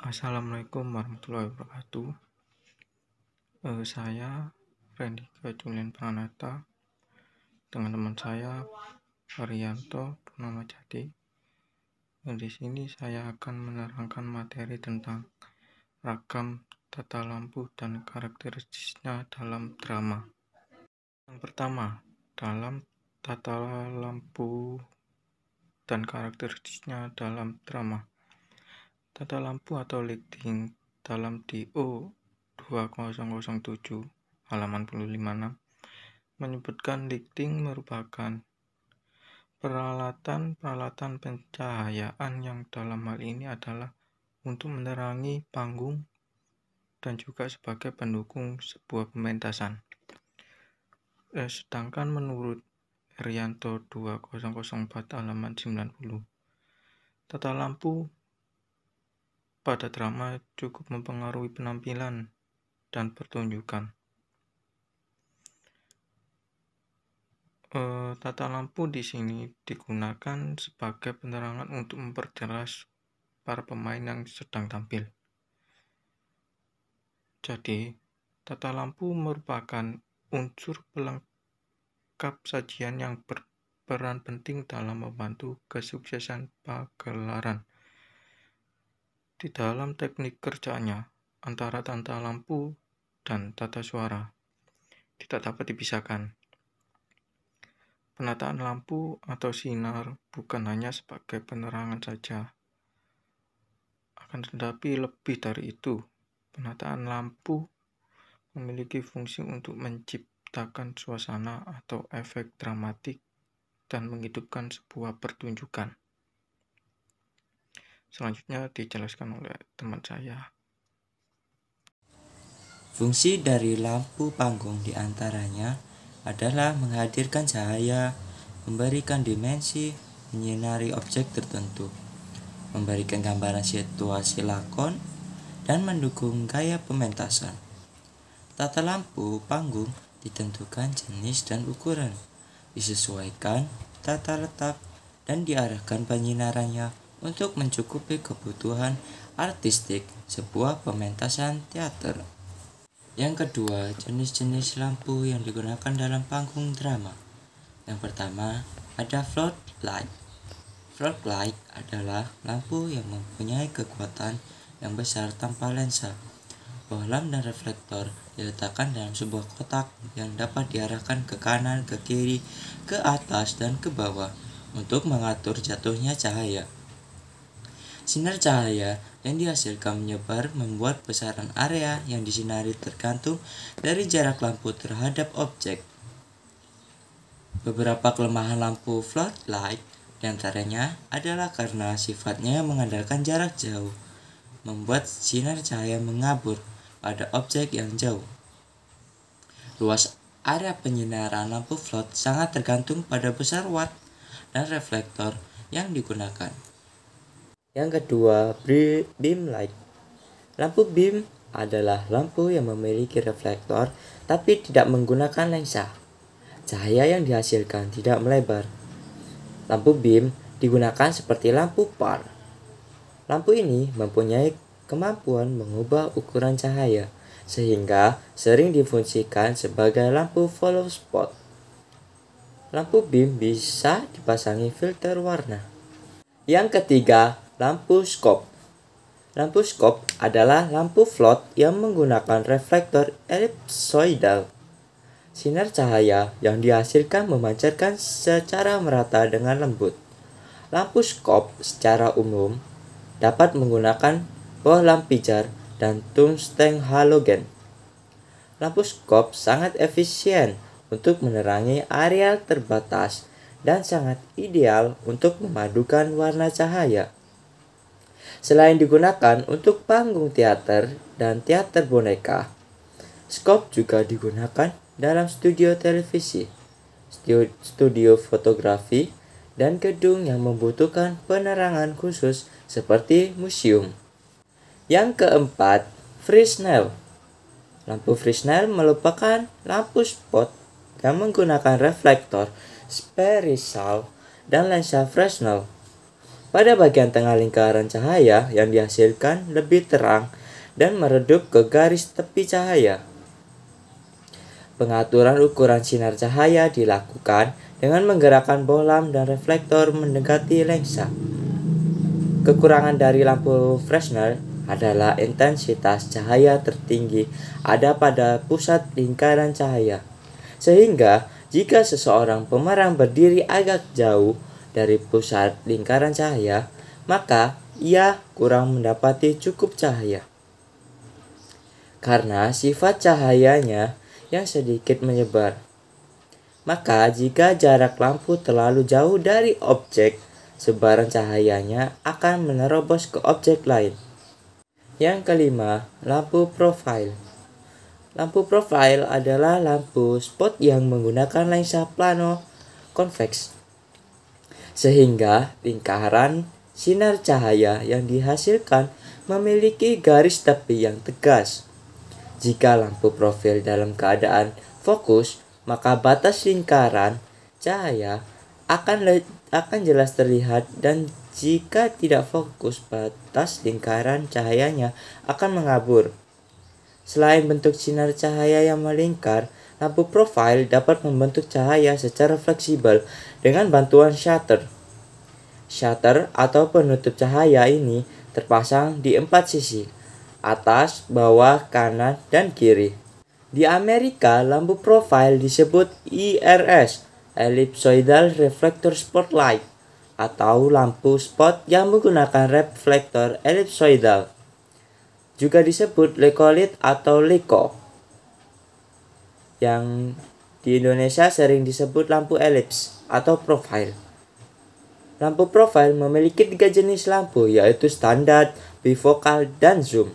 Assalamualaikum warahmatullahi wabarakatuh. Saya Rendika Julian Pranata dengan teman saya Haryanto Purnama Jati. Di sini saya akan menerangkan materi tentang ragam tata lampu dan karakteristiknya dalam drama. Yang pertama, dalam tata lampu dan karakteristiknya dalam drama. Tata lampu atau lighting dalam DO 2007 halaman 56 menyebutkan lighting merupakan peralatan pencahayaan yang dalam hal ini adalah untuk menerangi panggung dan juga sebagai pendukung sebuah pementasan. Sedangkan menurut Haryanto 2004 halaman 90, tata lampu pada drama cukup mempengaruhi penampilan dan pertunjukan. Tata lampu di sini digunakan sebagai penerangan untuk memperjelas para pemain yang sedang tampil. Jadi, tata lampu merupakan unsur pelengkap sajian yang berperan penting dalam membantu kesuksesan pagelaran. Di dalam teknik kerjanya antara tata lampu dan tata suara tidak dapat dipisahkan. Penataan lampu atau sinar bukan hanya sebagai penerangan saja, akan tetapi lebih dari itu. Penataan lampu memiliki fungsi untuk menciptakan suasana atau efek dramatik dan menghidupkan sebuah pertunjukan. Selanjutnya dijelaskan oleh teman saya. Fungsi dari lampu panggung diantaranya adalah menghadirkan cahaya, memberikan dimensi, menyinari objek tertentu, memberikan gambaran situasi lakon, dan mendukung gaya pementasan. Tata lampu panggung ditentukan jenis dan ukuran, disesuaikan tata letak, dan diarahkan penyinarannya untuk mencukupi kebutuhan artistik sebuah pementasan teater. Yang kedua, jenis-jenis lampu yang digunakan dalam panggung drama. Yang pertama, ada floodlight. Floodlight adalah lampu yang mempunyai kekuatan yang besar tanpa lensa. Bohlam dan reflektor diletakkan dalam sebuah kotak yang dapat diarahkan ke kanan, ke kiri, ke atas, dan ke bawah untuk mengatur jatuhnya cahaya. Sinar cahaya yang dihasilkan menyebar membuat besaran area yang disinari tergantung dari jarak lampu terhadap objek. Beberapa kelemahan lampu floodlight diantaranya adalah karena sifatnya mengandalkan jarak jauh, membuat sinar cahaya mengabur pada objek yang jauh. Luas area penyinaran lampu flood sangat tergantung pada besar watt dan reflektor yang digunakan. Yang kedua, beam light. Lampu beam adalah lampu yang memiliki reflektor tapi tidak menggunakan lensa. Cahaya yang dihasilkan tidak melebar. Lampu beam digunakan seperti lampu PAR. Lampu ini mempunyai kemampuan mengubah ukuran cahaya, sehingga sering difungsikan sebagai lampu follow spot. Lampu beam bisa dipasangi filter warna. Yang ketiga, lampu scope. Lampu scope adalah lampu float yang menggunakan reflektor ellipsoidal. Sinar cahaya yang dihasilkan memancarkan secara merata dengan lembut. Lampu scope secara umum dapat menggunakan bohlam pijar dan tungsten halogen. Lampu scope sangat efisien untuk menerangi area terbatas dan sangat ideal untuk memadukan warna cahaya. Selain digunakan untuk panggung teater dan teater boneka, scope juga digunakan dalam studio televisi, studio fotografi, dan gedung yang membutuhkan penerangan khusus seperti museum. Yang keempat, Fresnel. Lampu Fresnel merupakan lampu spot yang menggunakan reflektor spherical dan lensa Fresnel. Pada bagian tengah lingkaran cahaya yang dihasilkan lebih terang dan meredup ke garis tepi cahaya. Pengaturan ukuran sinar cahaya dilakukan dengan menggerakkan bohlam dan reflektor mendekati lensa. Kekurangan dari lampu Fresnel adalah intensitas cahaya tertinggi ada pada pusat lingkaran cahaya. Sehingga jika seseorang pemeran berdiri agak jauh dari pusat lingkaran cahaya, maka ia kurang mendapati cukup cahaya. Karena sifat cahayanya yang sedikit menyebar. Maka jika jarak lampu terlalu jauh dari objek, sebaran cahayanya akan menerobos ke objek lain. Yang kelima, lampu profil. Lampu profil adalah lampu spot yang menggunakan lensa plano konveks. Sehingga lingkaran sinar cahaya yang dihasilkan memiliki garis tepi yang tegas. Jika lampu profil dalam keadaan fokus, maka batas lingkaran cahaya akan jelas terlihat, dan jika tidak fokus, batas lingkaran cahayanya akan mengabur. Selain bentuk sinar cahaya yang melingkar, lampu profil dapat membentuk cahaya secara fleksibel dengan bantuan shutter. Shutter atau penutup cahaya ini terpasang di 4 sisi, atas, bawah, kanan, dan kiri. Di Amerika, lampu profil disebut IRS, Ellipsoidal Reflector Spotlight, atau lampu spot yang menggunakan reflektor ellipsoidal. Juga disebut leukolit atau leko, yang di Indonesia sering disebut lampu elips atau profil. Lampu profil memiliki 3 jenis lampu, yaitu standar, bifokal, dan zoom.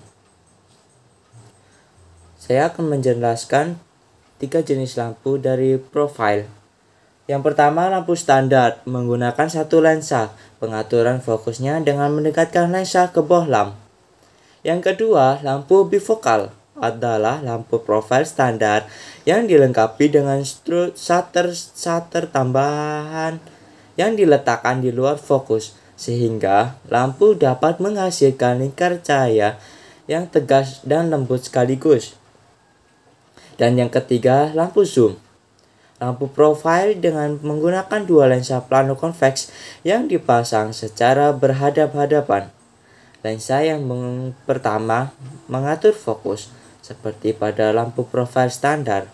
Saya akan menjelaskan 3 jenis lampu dari profil. Yang pertama, lampu standar menggunakan satu lensa. Pengaturan fokusnya dengan mendekatkan lensa ke bohlam. Yang kedua, lampu bifokal adalah lampu profil standar yang dilengkapi dengan shutter tambahan yang diletakkan di luar fokus, sehingga lampu dapat menghasilkan lingkar cahaya yang tegas dan lembut sekaligus. Dan yang ketiga, lampu zoom. Lampu profil dengan menggunakan 2 lensa plano konveks yang dipasang secara berhadap-hadapan. Lensa yang pertama mengatur fokus, seperti pada lampu profil standar.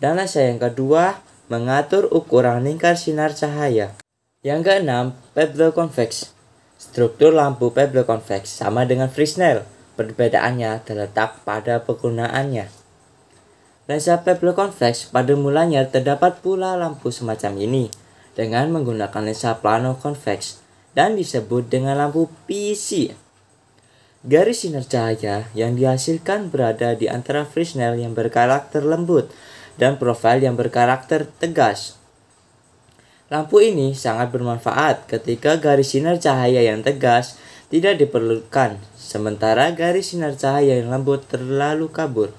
Dan lensa yang kedua mengatur ukuran lingkar sinar cahaya. Yang keenam, Pebble konveks. Struktur lampu Pebble konveks sama dengan Fresnel. Perbedaannya terletak pada penggunaannya. Lensa Pebble konveks pada mulanya terdapat pula lampu semacam ini dengan menggunakan lensa plano konveks dan disebut dengan lampu PC. Garis sinar cahaya yang dihasilkan berada di antara Fresnel yang berkarakter lembut dan profil yang berkarakter tegas. Lampu ini sangat bermanfaat ketika garis sinar cahaya yang tegas tidak diperlukan, sementara garis sinar cahaya yang lembut terlalu kabur.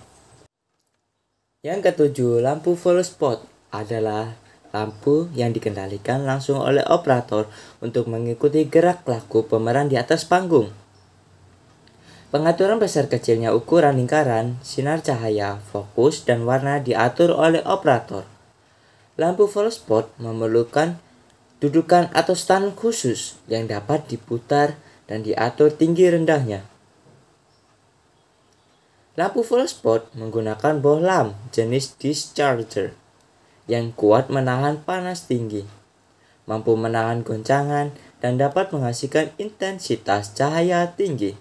Yang ketujuh, lampu full spot adalah lampu yang dikendalikan langsung oleh operator untuk mengikuti gerak laku pemeran di atas panggung. Pengaturan besar kecilnya ukuran lingkaran, sinar cahaya, fokus, dan warna diatur oleh operator. Lampu full spot memerlukan dudukan atau stand khusus yang dapat diputar dan diatur tinggi rendahnya. Lampu full spot menggunakan bohlam jenis discharger yang kuat menahan panas tinggi, mampu menahan goncangan, dan dapat menghasilkan intensitas cahaya tinggi.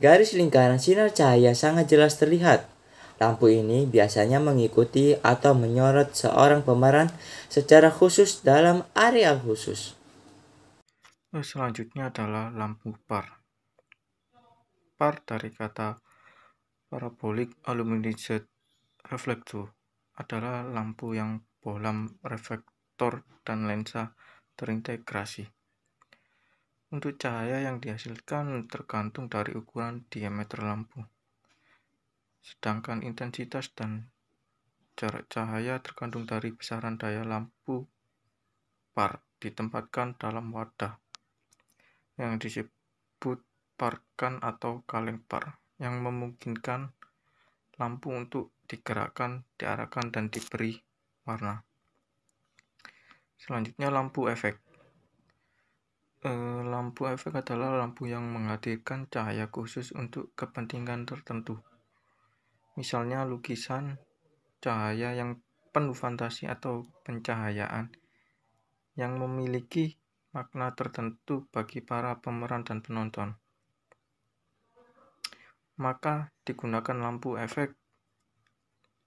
Garis lingkaran sinar cahaya sangat jelas terlihat. Lampu ini biasanya mengikuti atau menyorot seorang pemeran secara khusus dalam area khusus. Selanjutnya adalah lampu par. Par dari kata parabolic illuminated reflector adalah lampu yang bohlam reflektor dan lensa terintegrasi. Untuk cahaya yang dihasilkan tergantung dari ukuran diameter lampu, sedangkan intensitas dan jarak cahaya tergantung dari besaran daya lampu par ditempatkan dalam wadah. yang disebut parkan atau kaleng par, yang memungkinkan lampu untuk digerakkan, diarahkan, dan diberi warna. Selanjutnya, lampu efek. Lampu efek adalah lampu yang menghadirkan cahaya khusus untuk kepentingan tertentu. Misalnya lukisan, cahaya yang penuh fantasi, atau pencahayaan yang memiliki makna tertentu bagi para pemeran dan penonton. Maka digunakan lampu efek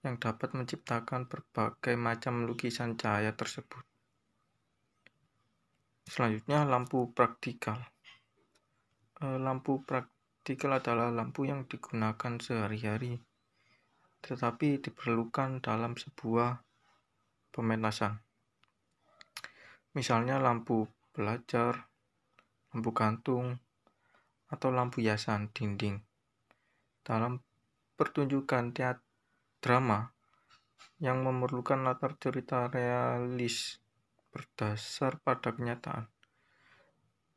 yang dapat menciptakan berbagai macam lukisan cahaya tersebut. Selanjutnya, lampu praktikal. Lampu praktikal adalah lampu yang digunakan sehari-hari, tetapi diperlukan dalam sebuah pementasan. Misalnya lampu pelajar, lampu gantung, atau lampu hiasan dinding. Dalam pertunjukan drama yang memerlukan latar cerita realis berdasar pada kenyataan,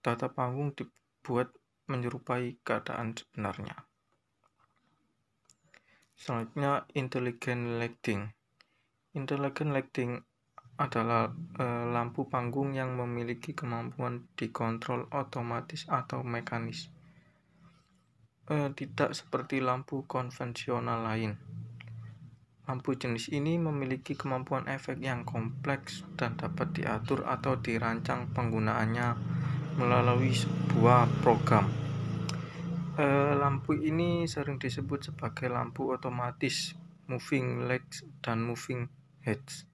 tata panggung dibuat menyerupai keadaan sebenarnya. Selanjutnya, intelligent lighting. Intelligent lighting adalah lampu panggung yang memiliki kemampuan dikontrol otomatis atau mekanis. Tidak seperti lampu konvensional lain. Lampu jenis ini memiliki kemampuan efek yang kompleks dan dapat diatur atau dirancang penggunaannya melalui sebuah program. Lampu ini sering disebut sebagai lampu otomatis, moving lights, dan moving heads.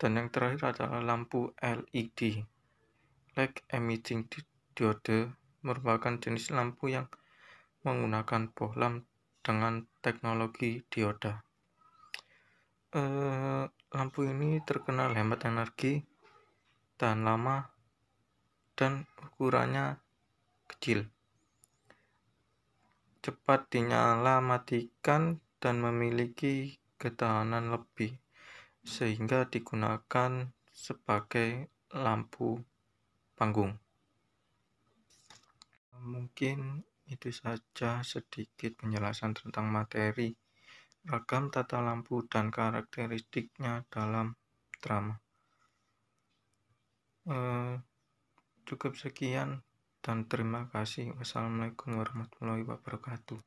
Dan yang terakhir adalah lampu LED, light emitting diode, merupakan jenis lampu yang menggunakan bohlam dengan teknologi dioda. Lampu ini terkenal hemat energi, tahan lama, dan ukurannya kecil, cepat dinyala matikan, dan memiliki ketahanan lebih, sehingga digunakan sebagai lampu panggung. Mungkin itu saja sedikit penjelasan tentang materi, ragam tata lampu, dan karakteristiknya dalam drama. Cukup sekian dan terima kasih. Wassalamualaikum warahmatullahi wabarakatuh.